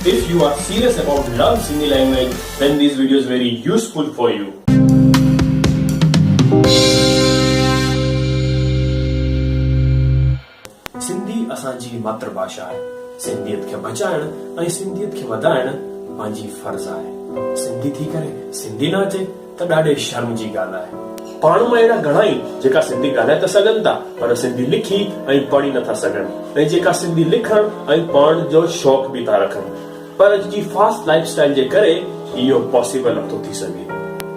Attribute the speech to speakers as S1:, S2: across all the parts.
S1: If you are serious about learn Sindhi language, then this video is very useful for you. Sindhi असांजी मातृभाषा आहे. सिंधियत खे बचाइण ऐं सिंधियत खे वधाइण पंहिंजी फर्ज़ आहे. सिंधी थी करे सिंधी न अचे त ॾाढे शर्म जी ॻाल्हि आहे. पाण मां अहिड़ा घणा ई जेका सिंधी ॻाल्हाए त सघनि था पर सिंधी लिखी ऐं पढ़ी नथा सघनि, ऐं जेका सिंधी लिखण ऐं पढ़ण जो शौक़ बि था रखनि, पर अॼु जी फास्ट लाइफ स्टाइल जे करे इहो पॉसिबल नथो थी सघे.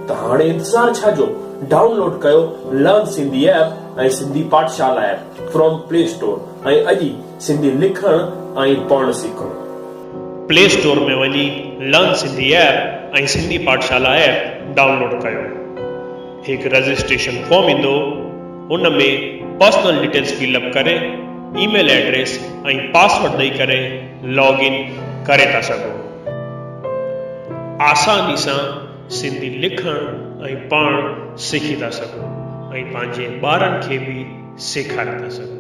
S1: त हाणे इंतज़ार छाजो, डाउनलोड कयो लर्न सिंधी ऐप ऐं सिंधी पाठशाला ऐप फ्रॉम प्ले स्टोर ऐं अॼु सिंधी लिखण ऐं पढ़ण सिखो.
S2: प्ले स्टोर में वञी लर्न सिंधी ऐप ऐं सिंधी पाठशाला ऐप डाउनलोड कयो. हिकु रजिस्ट्रेशन फॉर्म ईंदो, उन में पर्सनल डिटेल्स फिलअप करे ईमेल एड्रेस ऐं पासवर्ड ॾेई करे लॉगिन करे था सघो. आसानी सां सिंधी लिखण ऐं पढ़ण सिखी था सघो ऐं पंहिंजे ॿारनि खे बि सेखारे था सघो.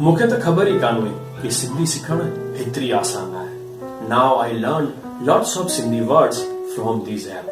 S1: मूंखे त ख़बर ई कान हुई कि सिंधी सिखण हेतिरी आसान आहे. Now I learn lots of Sindhi words from these app.